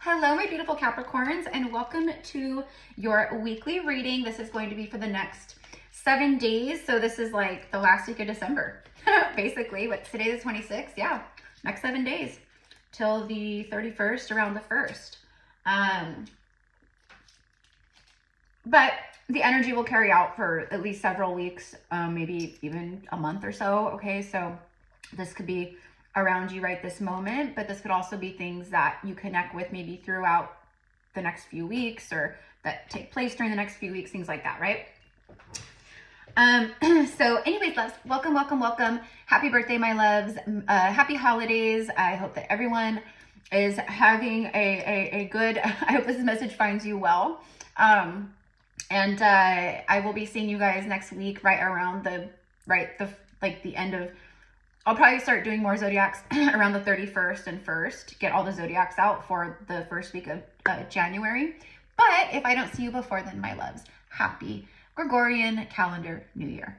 Hello, my beautiful Capricorns, and welcome to your weekly reading. This is going to be for the next 7 days. So this is like the last week of December, basically. But today is 26th. Yeah, next 7 days till the 31st, around the 1st. But the energy will carry out for at least several weeks, maybe even a month or so. Okay, so this could be around you right this moment, but this could also be things that you connect with maybe throughout the next few weeks or that take place during the next few weeks, things like that, right? So anyways, loves, welcome. Happy birthday, my loves. Happy holidays. I hope that everyone is having a good, I hope this message finds you well. And I will be seeing you guys next week, right around the end of, I'll probably start doing more zodiacs around the 31st and 1st, get all the zodiacs out for the first week of January. But if I don't see you before then, my loves, happy Gregorian calendar New Year.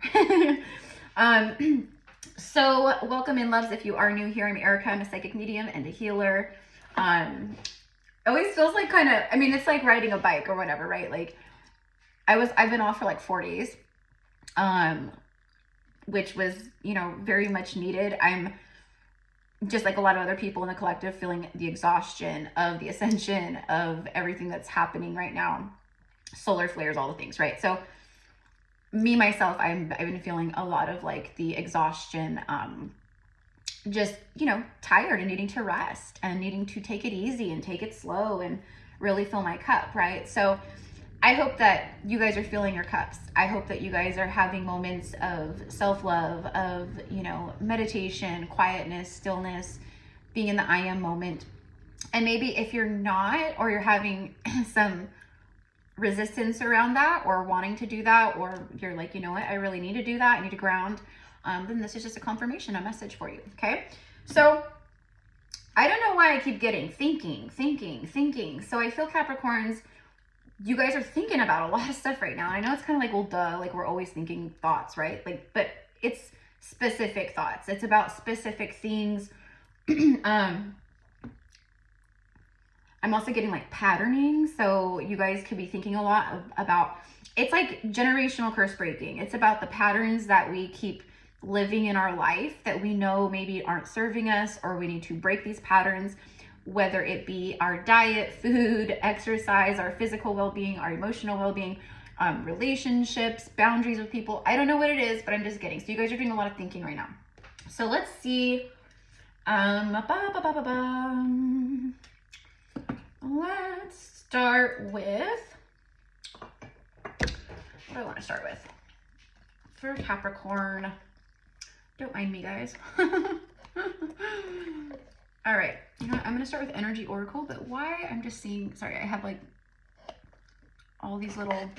So welcome in, loves. If you are new here, I'm Erica. I'm a psychic medium and a healer. Always feels like kind of, I mean, it's like riding a bike or whatever, right? Like I've been off for like 4 days. Which was, you know, very much needed. I'm just like a lot of other people in the collective feeling the exhaustion of the ascension of everything that's happening right now. Solar flares, all the things, right? So me, myself, I've been feeling a lot of like the exhaustion, just, you know, tired and needing to rest and needing to take it easy and take it slow and really fill my cup, right? So I hope that you guys are filling your cups. I hope that you guys are having moments of self-love, of, you know, meditation, quietness, stillness, being in the I am moment. And maybe if you're not, or you're having some resistance around that or wanting to do that, or you're like, you know what, I really need to do that, I need to ground, then this is just a confirmation, a message for you, okay? So I don't know why I keep getting thinking. So I feel Capricorns, you guys are thinking about a lot of stuff right now. I know it's kind of like, well, duh, like we're always thinking thoughts, right? Like, but it's specific thoughts. It's about specific things. I'm also getting like patterning. So you guys could be thinking a lot about, it's like generational curse breaking. It's about the patterns that we keep living in our life that we know maybe aren't serving us, or we need to break these patterns. Whether it be our diet, food, exercise, our physical well-being, our emotional well-being, relationships, boundaries with people. I don't know what it is, but I'm just getting. So you guys are doing a lot of thinking right now. So let's see. Let's start with, what do I want to start with? For Capricorn. Don't mind me, guys. All right, you know what? I'm going to start with Energy Oracle, but why I'm just seeing, sorry, I have like all these little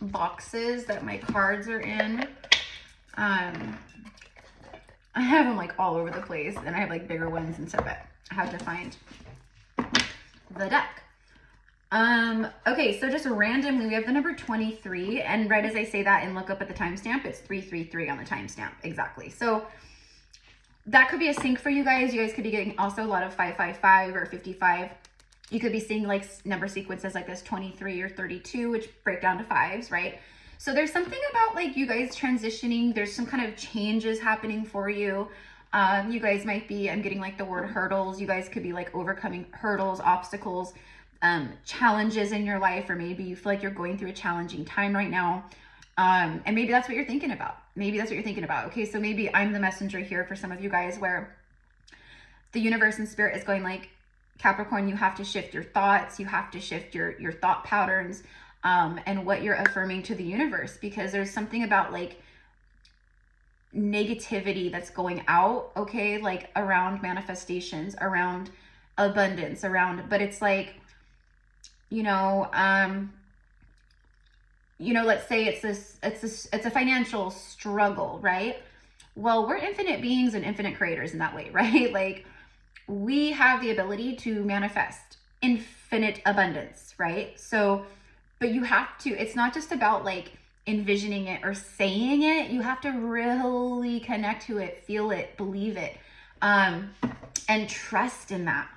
boxes that my cards are in. I have them like all over the place, and I have like bigger ones and stuff, but I have to find the deck. Okay, so just randomly, we have the number 23, and right as I say that and look up at the timestamp, it's 333 on the timestamp, exactly. So that could be a sync for you guys. You guys could be getting also a lot of 555 or 55. You could be seeing like number sequences like this 23 or 32, which break down to fives, right? So there's something about like you guys transitioning. There's some kind of changes happening for you. You guys might be, I'm getting like the word hurdles. You guys could be like overcoming hurdles, obstacles, challenges in your life, or maybe you feel like you're going through a challenging time right now. And maybe that's what you're thinking about. Maybe that's what you're thinking about. Okay, so maybe I'm the messenger here for some of you guys, where the universe and spirit is going like, Capricorn, you have to shift your thoughts. You have to shift your thought patterns, and what you're affirming to the universe, because there's something about like negativity that's going out, okay, like around manifestations, around abundance, around, but it's like, let's say it's a financial struggle, right? Well, we're infinite beings and infinite creators in that way, right? Like we have the ability to manifest infinite abundance, right? So, but you have to, it's not just about like envisioning it or saying it. You have to really connect to it, feel it, believe it, and trust in that.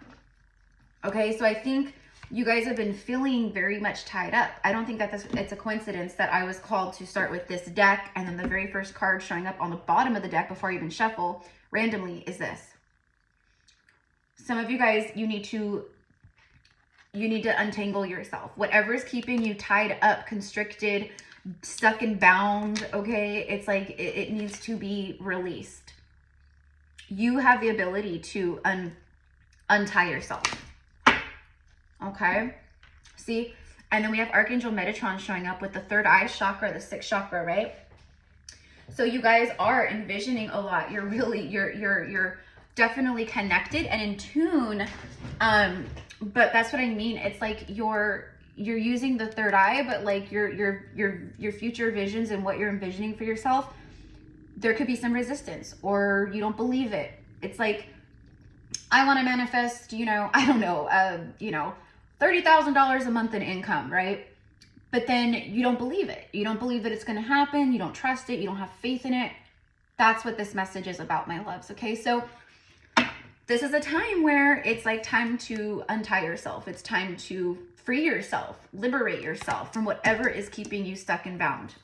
Okay, so I think you guys have been feeling very much tied up. I don't think that it's a coincidence that I was called to start with this deck, and then the very first card showing up on the bottom of the deck before I even shuffle randomly is this. Some of you guys, you need to untangle yourself. Whatever is keeping you tied up, constricted, stuck and bound, okay? It's like it needs to be released. You have the ability to untie yourself. Okay, see, and then we have Archangel Metatron showing up with the third eye chakra, the sixth chakra, right? So you guys are envisioning a lot. You're really, you're definitely connected and in tune. But that's what I mean. It's like you're using the third eye, but like your future visions and what you're envisioning for yourself, there could be some resistance or you don't believe it. It's like, I want to manifest, you know, I don't know, you know, $30,000 a month in income, right? But then you don't believe it. You don't believe that it's going to happen. You don't trust it. You don't have faith in it. That's what this message is about, my loves. Okay, so this is a time where it's like time to untie yourself. It's time to free yourself, liberate yourself from whatever is keeping you stuck and bound.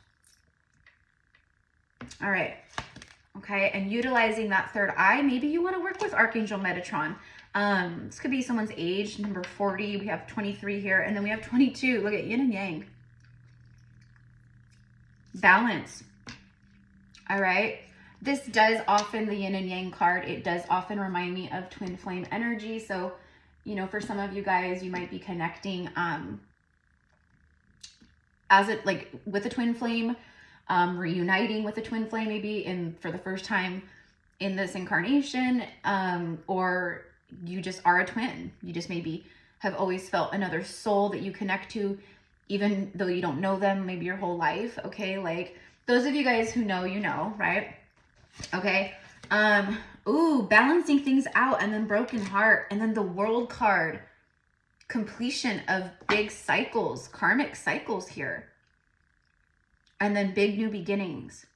All right. Okay, and utilizing that third eye, maybe you want to work with Archangel Metatron. This could be someone's age, number 40. We have 23 here, and then we have 22. Look at yin and yang. Balance. All right. This does often, the yin and yang card, it does often remind me of twin flame energy. So, you know, for some of you guys, you might be connecting as it like with a twin flame, reuniting with a twin flame maybe for the first time in this incarnation, or you just are a twin. You just maybe have always felt another soul that you connect to, even though you don't know them maybe your whole life. Okay, like those of you guys who know, you know, right? Okay. Ooh, balancing things out, and then broken heart, and then the world card, completion of big cycles, karmic cycles here, and then big new beginnings.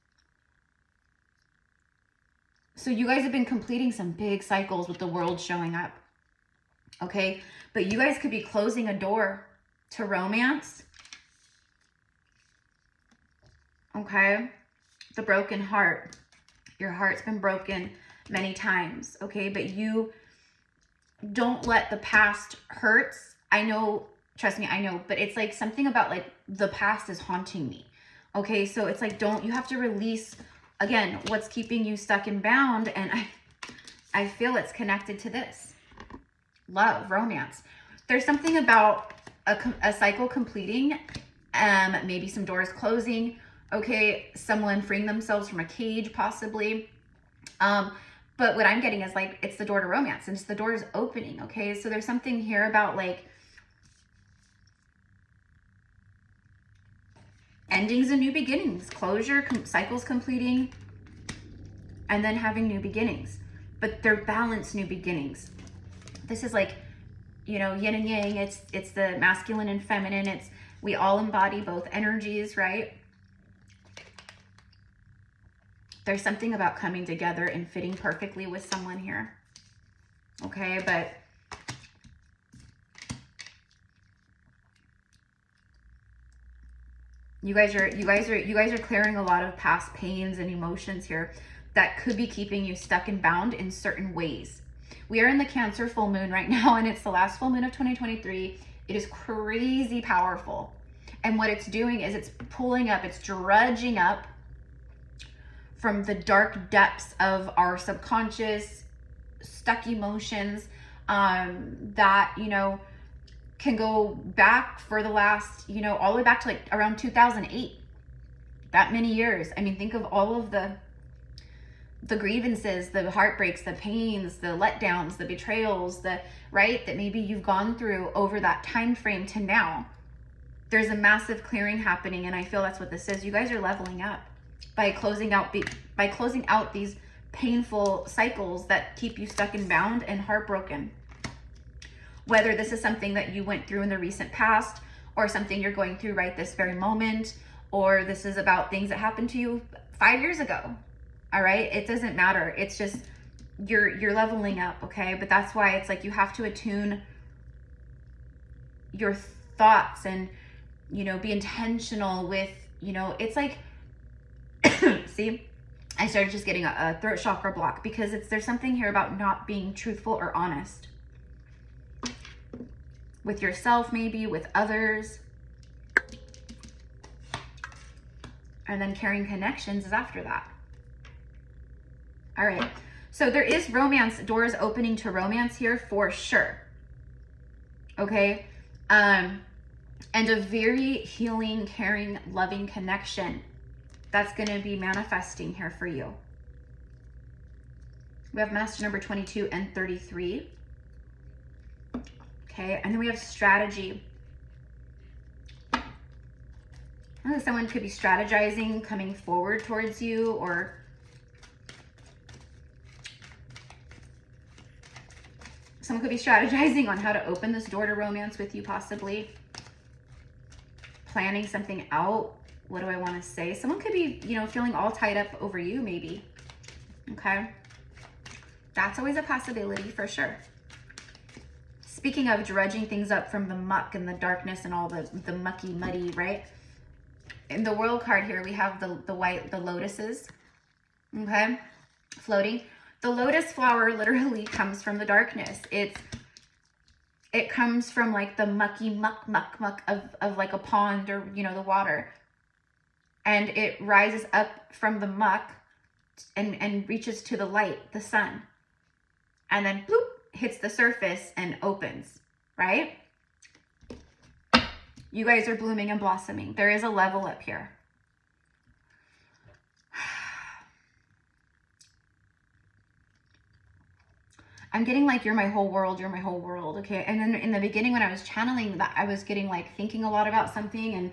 So you guys have been completing some big cycles with the world showing up. Okay, but you guys could be closing a door to romance. Okay, the broken heart. Your heart's been broken many times, okay? But you don't let the past hurts. I know, trust me, I know, but it's like something about like the past is haunting me, okay? So it's like, you have to release, again, what's keeping you stuck and bound. And I feel it's connected to this. Love, romance. There's something about a cycle completing, maybe some doors closing, okay, someone freeing themselves from a cage possibly. But what I'm getting is like, it's the door to romance, and it's the doors opening, okay? So there's something here about like endings and new beginnings, closure, cycles completing, and then having new beginnings. But they're balanced new beginnings. This is like, you know, yin and yang. It's the masculine and feminine. We all embody both energies, right? There's something about coming together and fitting perfectly with someone here. Okay, but you guys are clearing a lot of past pains and emotions here that could be keeping you stuck and bound in certain ways. We are in the Cancer full moon right now, and it's the last full moon of 2023. It is crazy powerful. And what it's doing is it's pulling up, it's dredging up from the dark depths of our subconscious, stuck emotions, that, you know, can go back for the last, you know, all the way back to like around 2008, that many years. I mean, think of all of the grievances, the heartbreaks, the pains, the letdowns, the betrayals, right, that maybe you've gone through over that time frame to now. There's a massive clearing happening, and I feel that's what this is. You guys are leveling up by closing out these painful cycles that keep you stuck and bound and heartbroken. Whether this is something that you went through in the recent past, or something you're going through right this very moment, or this is about things that happened to you 5 years ago. All right, it doesn't matter. It's just you're leveling up, okay? But that's why it's like you have to attune your thoughts and, you know, be intentional with, you know, it's like, see, I started just getting a throat chakra block because there's something here about not being truthful or honest with yourself, maybe with others. And then carrying connections is after that. All right. So there is romance, doors opening to romance here for sure. Okay. And a very healing, caring, loving connection that's going to be manifesting here for you. We have master number 22 and 33. Okay. And then we have strategy. Someone could be strategizing, coming forward towards you, or someone could be strategizing on how to open this door to romance with you, possibly planning something out. What do I want to say? Someone could be, you know, feeling all tied up over you, maybe. Okay. That's always a possibility for sure. Speaking of dredging things up from the muck and the darkness and all the mucky, muddy, right? In the world card here, we have the white, the lotuses, okay, floating. The lotus flower literally comes from the darkness. It comes from like the mucky muck of like a pond or, you know, the water. And it rises up from the muck and reaches to the light, the sun. And then bloop, hits the surface and opens, right? You guys are blooming and blossoming. There is a level up here. I'm getting like, you're my whole world, you're my whole world, okay? And then in the beginning when I was channeling that, I was getting like thinking a lot about something. And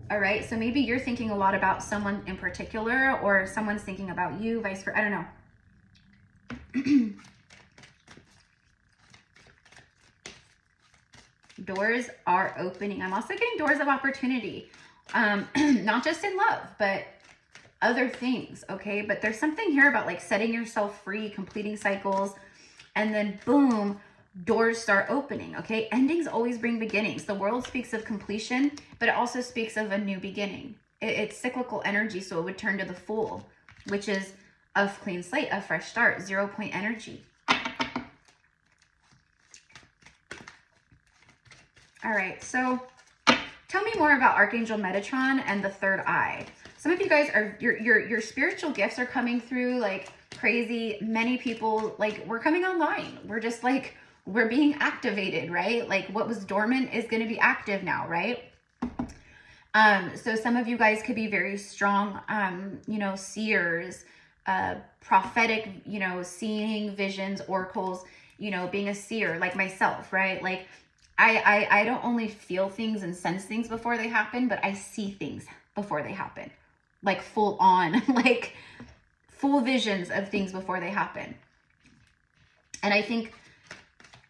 all right, so maybe you're thinking a lot about someone in particular, or someone's thinking about you, vice versa. I don't know. Doors are opening. I'm also getting doors of opportunity, not just in love, but other things, okay? But there's something here about like setting yourself free, completing cycles, and then boom, doors start opening, okay? Endings always bring beginnings. The world speaks of completion, but it also speaks of a new beginning. It's cyclical energy, so it would turn to the Fool, which is a clean slate, a fresh start, 0 point energy. All right, so tell me more about Archangel Metatron and the third eye. Some of you guys are, your spiritual gifts are coming through like crazy. Many people, like, we're coming online. We're just like, we're being activated, right? Like what was dormant is going to be active now, right? So some of you guys could be very strong, you know, seers, prophetic, you know, seeing visions, oracles, you know, being a seer like myself, right? Like I don't only feel things and sense things before they happen, but I see things before they happen, like full on, like full visions of things before they happen. And I think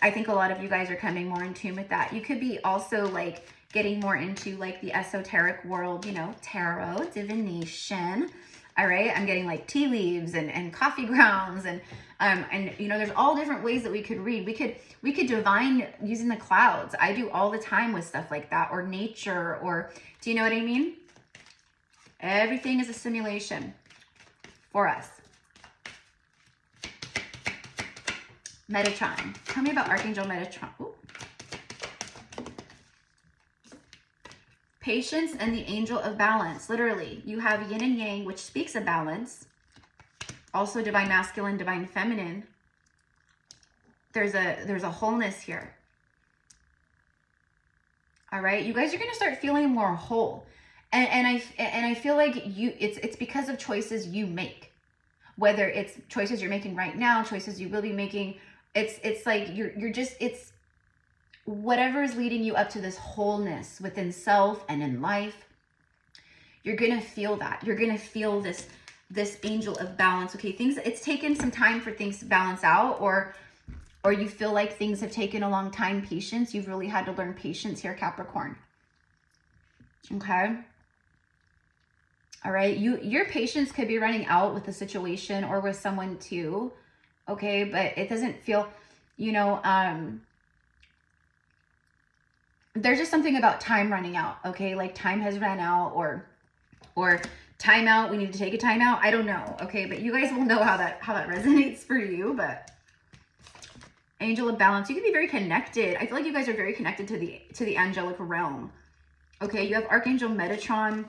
a lot of you guys are coming more in tune with that. You could be also like getting more into like the esoteric world, you know, tarot, divination. All right. I'm getting like tea leaves and coffee grounds and you know, there's all different ways that we could read. We could divine using the clouds. I do all the time with stuff like that, or nature, or do you know what I mean? Everything is a simulation for us. Metatron. Tell me about Archangel Metatron. Ooh. Patience and the angel of balance. Literally, you have yin and yang, which speaks of balance. Also divine masculine, divine feminine. There's a wholeness here. All right, you guys are going to start feeling more whole. And I feel like it's because of choices you make. Whether it's choices you're making right now, choices you will be making, it's like it's whatever is leading you up to this wholeness within self and in life. You're going to feel that. You're going to feel this angel of balance. Okay, it's taken some time for things to balance out, or you feel like things have taken a long time. Patience. You've really had to learn patience here, Capricorn. Okay. All right. Your patience could be running out with the situation or with someone too. Okay. But it doesn't feel, you know, there's just something about time running out, okay? Like time has run out, or time out, we need to take a time out. I don't know, okay? But you guys will know how that resonates for you. But Angel of Balance, you can be very connected. I feel like you guys are very connected to the angelic realm. Okay, you have Archangel Metatron.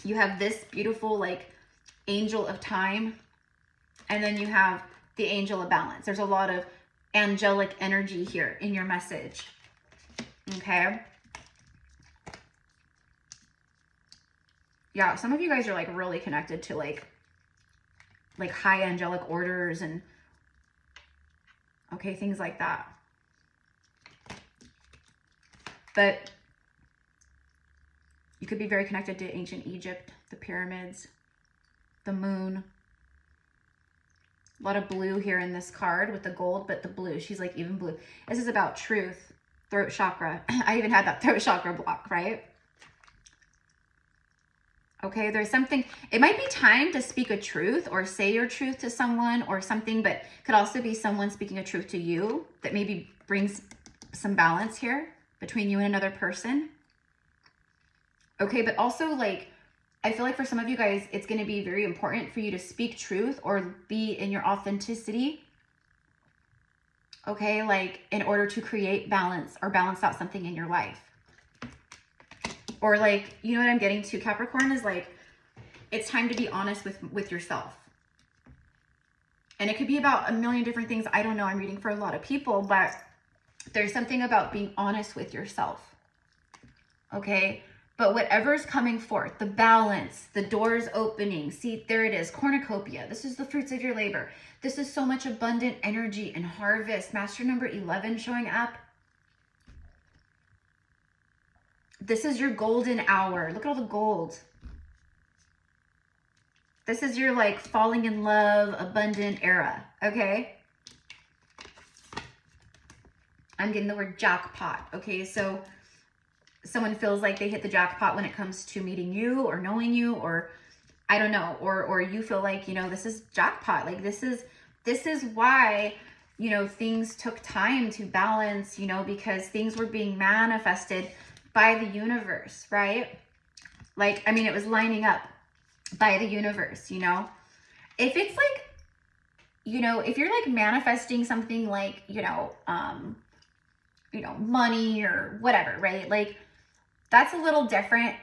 You have this beautiful like Angel of Time. And then you have the Angel of Balance. There's a lot of angelic energy here in your message. Okay. Yeah, some of you guys are like really connected to like high angelic orders and okay, things like that. But you could be very connected to ancient Egypt, the pyramids, the moon. A lot of blue here in this card with the gold, but the blue, she's like even blue. This is about truth, throat chakra. I even had that throat chakra block, right? Okay, there's something, it might be time to speak a truth or say your truth to someone or something, but could also be someone speaking a truth to you that maybe brings some balance here between you and another person. Okay, but also like, I feel like for some of you guys, it's going to be very important for you to speak truth or be in your authenticity. Okay, like in order to create balance or balance out something in your life. Or like, you know what I'm getting to, Capricorn, is like, it's time to be honest with yourself. And it could be about a million different things. I don't know, I'm reading for a lot of people, but there's something about being honest with yourself. Okay, but whatever's coming forth, the balance, the doors opening, see, there it is, cornucopia. This is the fruits of your labor. This is so much abundant energy and harvest. Master number 11 showing up. This is your golden hour. Look at all the gold. This is your like falling in love, abundant era, okay? I'm getting the word jackpot, okay? So someone feels like they hit the jackpot when it comes to meeting you or knowing you, or I don't know, or you feel like, you know, this is jackpot. Like this is why, you know, things took time to balance, you know, because things were being manifested by the universe, right? Like, I mean, it was lining up by the universe, you know? If it's like, you know, if you're like manifesting something like, you know, money or whatever, right? Like that's a little different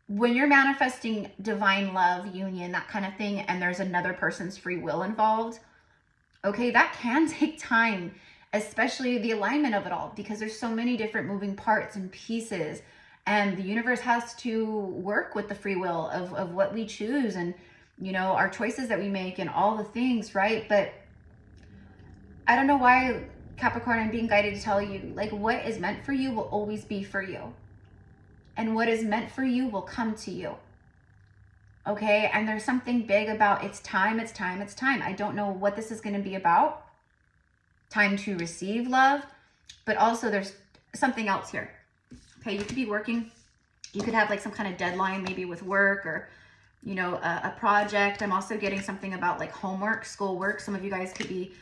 when you're manifesting divine love, union, that kind of thing, and there's another person's free will involved. Okay, that can take time, especially the alignment of it all, because there's so many different moving parts and pieces, and the universe has to work with the free will of what we choose and, you know, our choices that we make and all the things, right? But I don't know why, Capricorn, I'm being guided to tell you, like, what is meant for you will always be for you. And what is meant for you will come to you. Okay? And there's something big about it's time, it's time, it's time. I don't know what this is going to be about. Time to receive love. But also there's something else here. Okay? You could be working. You could have like some kind of deadline, maybe with work or, you know, a project. I'm also getting something about like homework, schoolwork. Some of you guys could be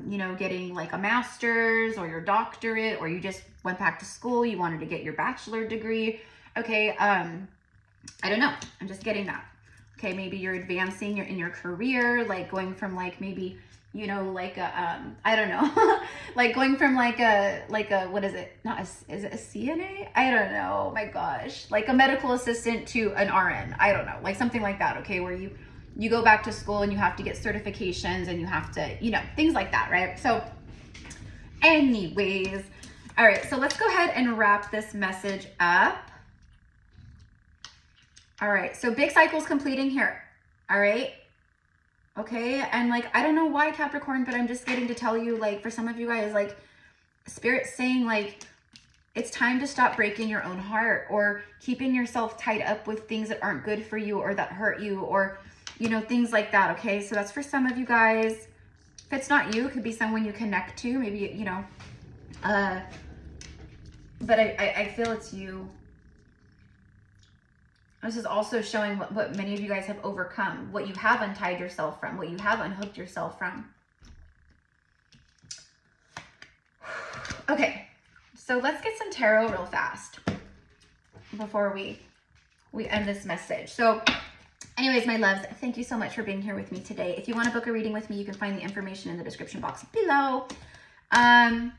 you know, getting like a master's or your doctorate, or you just went back to school, you wanted to get your bachelor degree. Okay, I don't know. I'm just getting that. Okay, maybe you're advancing in your career, like going from like maybe, you know, like a, I don't know, like going from like a, what is it? Is it a CNA? I don't know. Oh my gosh. Like a medical assistant to an RN. I don't know. Like something like that. Okay, where you go back to school and you have to get certifications and you have to, you know, things like that, right? So anyways, all right, so let's go ahead and wrap this message up. All right, so big cycle's completing here, all right? Okay, and like, I don't know why, Capricorn, but I'm just getting to tell you, like, for some of you guys, like, Spirit's saying, like, it's time to stop breaking your own heart or keeping yourself tied up with things that aren't good for you or that hurt you or, you know, things like that, okay? So that's for some of you guys. If it's not you, it could be someone you connect to, maybe, you know, but I feel it's you. This is also showing what many of you guys have overcome, what you have untied yourself from, what you have unhooked yourself from. Okay, So let's get some tarot real fast before we end this message. So anyways, my loves, thank you so much for being here with me today. If you want to book a reading with me, you can find the information in the description box below. I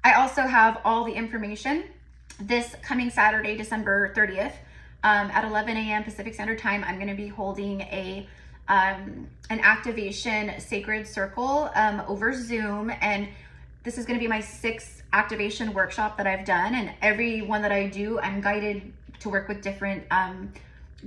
also have all the information this coming Saturday, December 30th, at 11 a.m. Pacific Standard Time. I'm going to be holding an activation sacred circle over Zoom, and this is going to be my 6th activation workshop that I've done, and every one that I do, I'm guided to work with different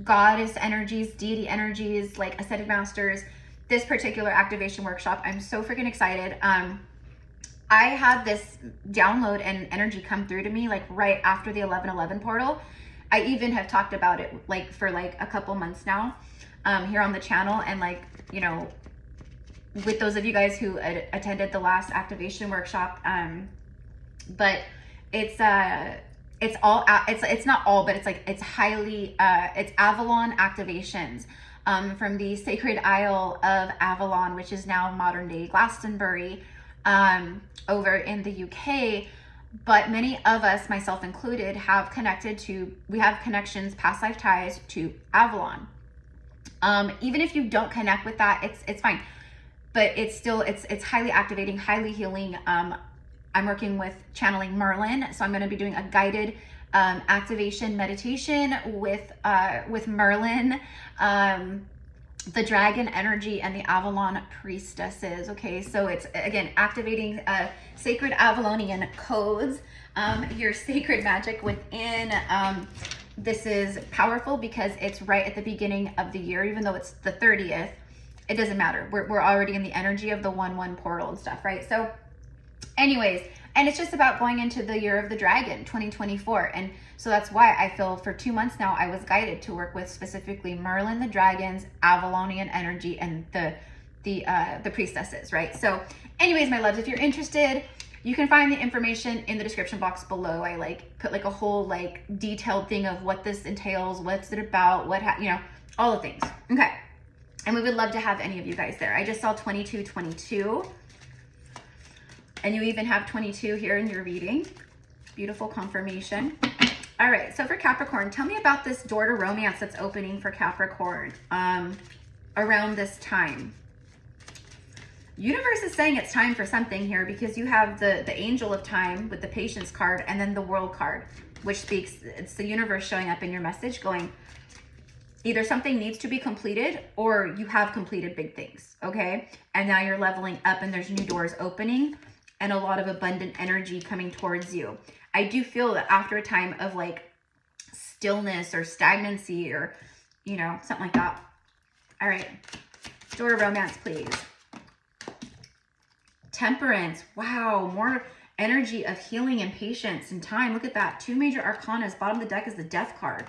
goddess energies, deity energies, like ascended masters. This particular activation workshop, I'm so freaking excited. I had this download and energy come through to me like right after the 11/11 portal. I even have talked about it like for like a couple months now here on the channel, and like, you know, with those of you guys who attended the last activation workshop, but it's not all, but it's like, it's highly, it's AVALON activations from the Sacred Isle of Avalon, which is now modern day Glastonbury, over in the UK. But many of us, myself included, we have connections, past life ties to Avalon. Even if you don't connect with that, it's fine. But it's still, it's highly activating, highly healing. I'm working with channeling Merlin, so I'm going to be doing a guided activation meditation with Merlin, the dragon energy, and the Avalon priestesses. Okay, so it's again activating sacred Avalonian codes, your sacred magic within. This is powerful because it's right at the beginning of the year, even though it's the 30th. It doesn't matter. We're already in the energy of the 1/1 portal and stuff, right? So anyways, and it's just about going into the year of the dragon, 2024. And so that's why I feel for 2 months now, I was guided to work with specifically Merlin, the dragons, Avalonian energy, and the priestesses, right? So anyways, my loves, if you're interested, you can find the information in the description box below. I like put like a whole like detailed thing of what this entails, what's it about, you know, all the things. Okay. And we would love to have any of you guys there. I just saw 2222. And you even have 22 here in your reading. Beautiful confirmation. All right, so for Capricorn, tell me about this door to romance that's opening for Capricorn around this time. Universe is saying it's time for something here, because you have the Angel of Time with the Patience card, and then the World card, which speaks, it's the universe showing up in your message going, either something needs to be completed or you have completed big things, okay? And now you're leveling up and there's new doors opening and a lot of abundant energy coming towards you. I do feel that after a time of like stillness or stagnancy or, you know, something like that. All right, door of romance, please. Temperance, wow, more energy of healing and patience and time. Look at that, 2 major arcanas. Bottom of the deck is the Death card.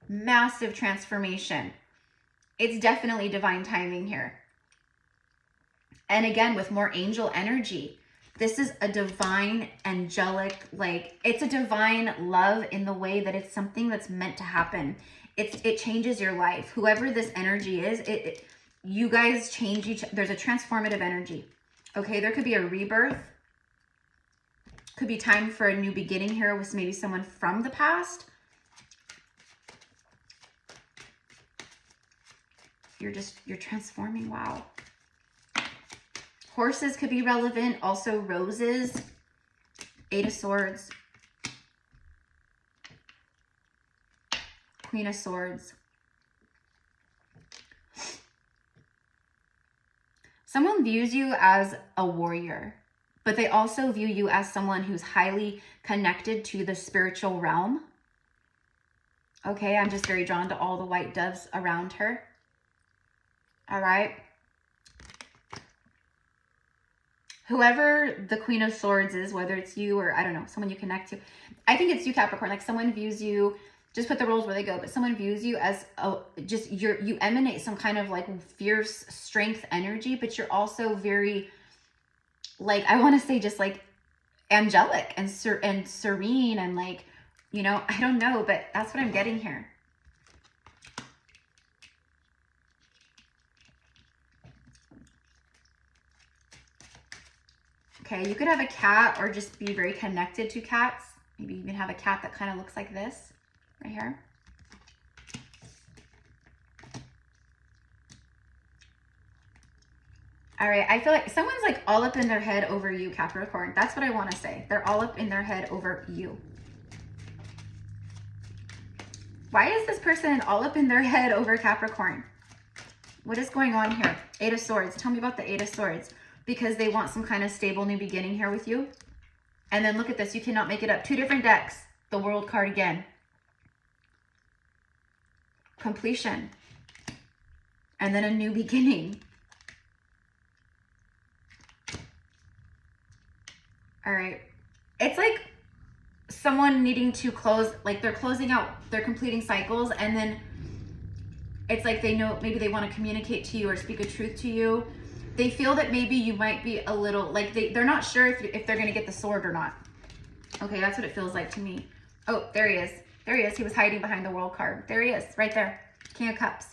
Massive transformation. It's definitely divine timing here. And again, with more angel energy. This is a divine, angelic, like, it's a divine love in the way that it's something that's meant to happen. It changes your life. Whoever this energy is, you guys change there's a transformative energy. Okay, there could be a rebirth. Could be time for a new beginning here with maybe someone from the past. You're transforming, wow. Horses could be relevant, also roses, 8 of Swords, Queen of Swords. Someone views you as a warrior, but they also view you as someone who's highly connected to the spiritual realm. Okay, I'm just very drawn to all the white doves around her. All right. Whoever the Queen of Swords is, whether it's you or, I don't know, someone you connect to. I think it's you, Capricorn. Like, someone views you, just put the roles where they go, but someone views you as you emanate some kind of like fierce strength energy, but you're also very, like, I want to say just like angelic and serene and like, you know, I don't know, but that's what I'm getting here. Okay, you could have a cat or just be very connected to cats. Maybe even have a cat that kind of looks like this right here. All right, I feel like someone's like all up in their head over you, Capricorn. That's what I want to say. They're all up in their head over you. Why is this person all up in their head over Capricorn? What is going on here? Eight of Swords. Tell me about the Eight of Swords. Because they want some kind of stable new beginning here with you. And then look at this. You cannot make it up. Two different decks. The World card again. Completion. And then a new beginning. All right. It's like someone needing to close, like they're closing out, they're completing cycles, and then it's like they know, maybe they want to communicate to you or speak a truth to you. They feel that maybe you might be a little, like they're not sure if they're going to get the sword or not. Okay, that's what it feels like to me. Oh, there he is. There he is. He was hiding behind the World card. There he is, right there. King of Cups.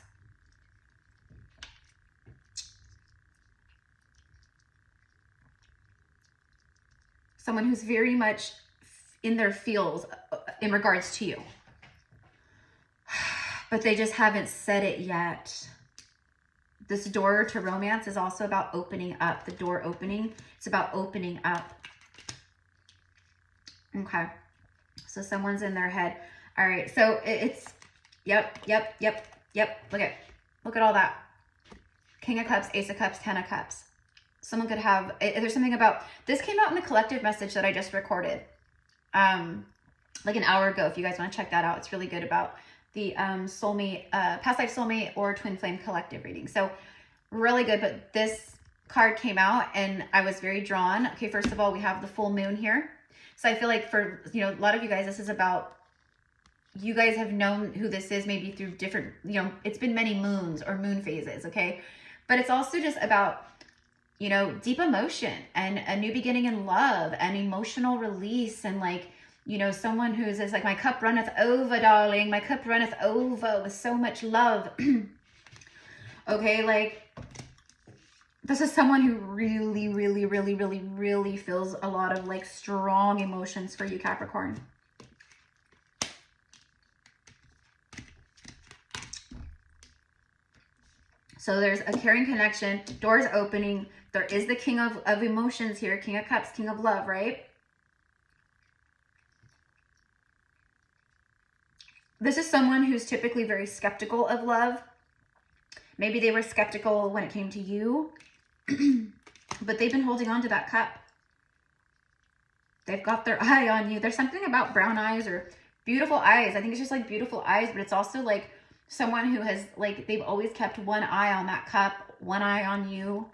Someone who's very much in their feels in regards to you. But they just haven't said it yet. This door to romance is also about opening up. The door opening. It's about opening up. Okay. So someone's in their head. All right. So it's, yep. Look at all that. King of Cups, Ace of Cups, Ten of Cups. Someone could have, there's something about, this came out in the collective message that I just recorded. Like an hour ago, if you guys want to check that out. It's really good about the soulmate, past life soulmate or twin flame collective reading. So really good. But this card came out and I was very drawn. Okay, first of all, we have the full moon here. So I feel like for, you know, a lot of you guys, this is about, you guys have known who this is maybe through different, you know, it's been many moons or moon phases, okay? But it's also just about, you know, deep emotion and a new beginning in love and emotional release and like, you know, someone who's just like, my cup runneth over, darling. My cup runneth over with so much love. Okay, like, this is someone who really feels a lot of like strong emotions for you, Capricorn. So there's a caring connection, doors opening. There is the king of emotions here, King of Cups, King of Love, right? This is someone who's typically very skeptical of love. Maybe they were skeptical when it came to you, but they've been holding on to that cup. They've got their eye on you. There's something about brown eyes or beautiful eyes. I think it's just like beautiful eyes, but it's also like someone who has like, they've always kept one eye on that cup, one eye on you.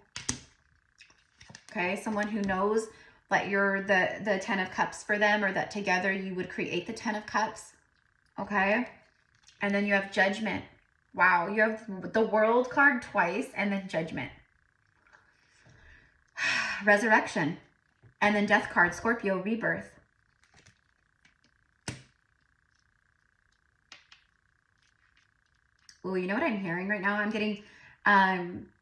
Okay, someone who knows that you're the Ten of Cups for them, or that together you would create the Ten of Cups. Okay, and then you have Judgment. Wow, you have the World card twice and then Judgment. Resurrection. And then Death card, Scorpio, Rebirth. Oh, you know what I'm hearing right now? I'm getting,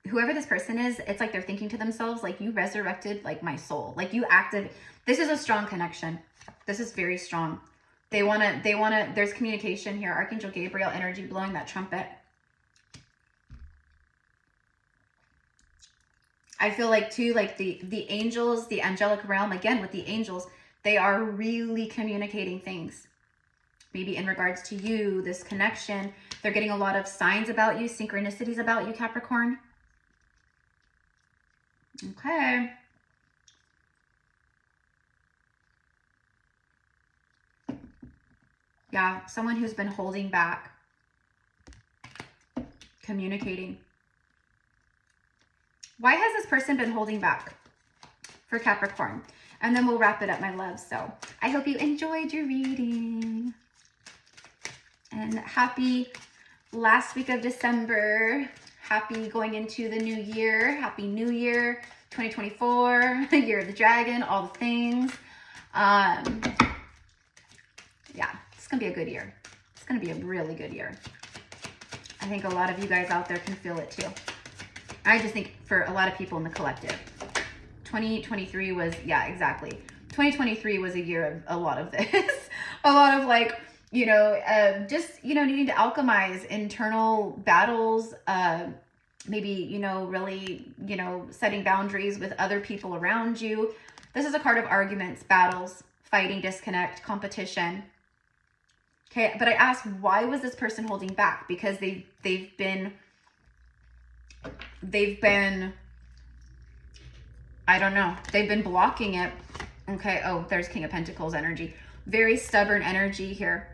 whoever this person is, it's like they're thinking to themselves, like, you resurrected like my soul. Like you acted, this is a strong connection. This is very strong. They want to, there's communication here. Archangel Gabriel energy blowing that trumpet. I feel like too, like the angels, the angelic realm, again with the angels, they are really communicating things. Maybe in regards to you, this connection. They're getting a lot of signs about you, synchronicities about you, Capricorn. Okay. Yeah, someone who's been holding back, communicating. Why has this person been holding back for Capricorn? And then we'll wrap it up, my love. So I hope you enjoyed your reading. And happy last week of December. Happy going into the new year. Happy New Year 2024. Year of the Dragon, all the things. Yeah, it's going to be a good year. It's going to be a really good year. I think a lot of you guys out there can feel it too. I just think for a lot of people in the collective. 2023 was, yeah, exactly. 2023 was a year of a lot of this. A lot of like, you know, just, you know, needing to alchemize internal battles, maybe, you know, really, you know, setting boundaries with other people around you. This is a card of arguments, battles, fighting, disconnect, competition. Okay, but I asked, why was this person holding back? Because they've been, I don't know, they've been blocking it. Okay, oh, there's King of Pentacles energy. Very stubborn energy here.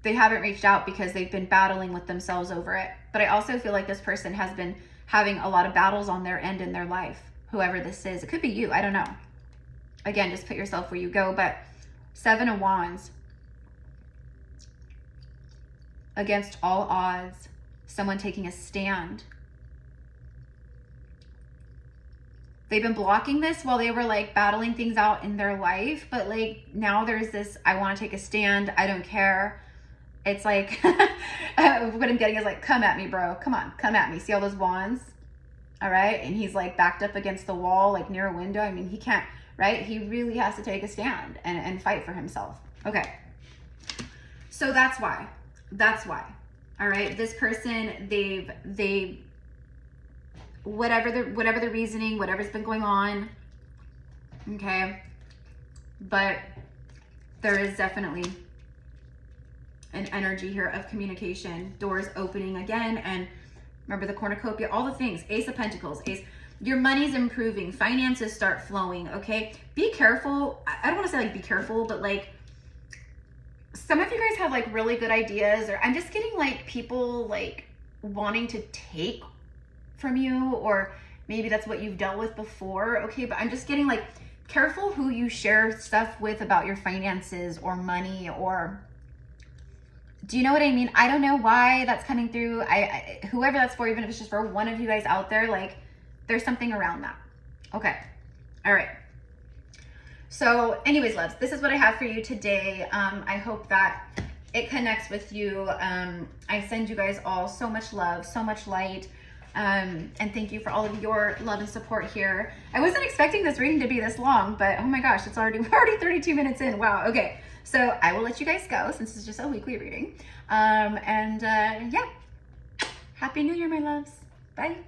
They haven't reached out because they've been battling with themselves over it. But I also feel like this person has been having a lot of battles on their end in their life. Whoever this is, it could be you, I don't know. Again, just put yourself where you go. But 7 of Wands. Against all odds, someone taking a stand. They've been blocking this while they were like battling things out in their life. But like now there's this, I want to take a stand. I don't care. It's like, what I'm getting is like, come at me, bro. Come on, come at me. See all those wands? All right. And he's like backed up against the wall, like near a window. I mean, he can't, right? He really has to take a stand and fight for himself. Okay. So that's why. That's why. All right. This person, they've, whatever the reasoning, whatever's been going on. Okay. But there is definitely an energy here of communication, doors opening again. And remember the cornucopia, all the things, Ace of Pentacles, Ace, your money's improving, finances start flowing. Okay. Be careful. I don't want to say like be careful, but like some of you guys have like really good ideas, or I'm just getting like people like wanting to take from you, or maybe that's what you've dealt with before. Okay. But I'm just getting like, careful who you share stuff with about your finances or money, or do you know what I mean? I don't know why that's coming through. Whoever that's for, even if it's just for one of you guys out there, like there's something around that. Okay. All right. So anyways, loves, this is what I have for you today. I hope that it connects with you. I send you guys all so much love, so much light. And thank you for all of your love and support here. I wasn't expecting this reading to be this long, but oh my gosh, we're already 32 minutes in. Wow. Okay. So I will let you guys go since it's just a weekly reading. Yeah. Happy New Year, my loves. Bye.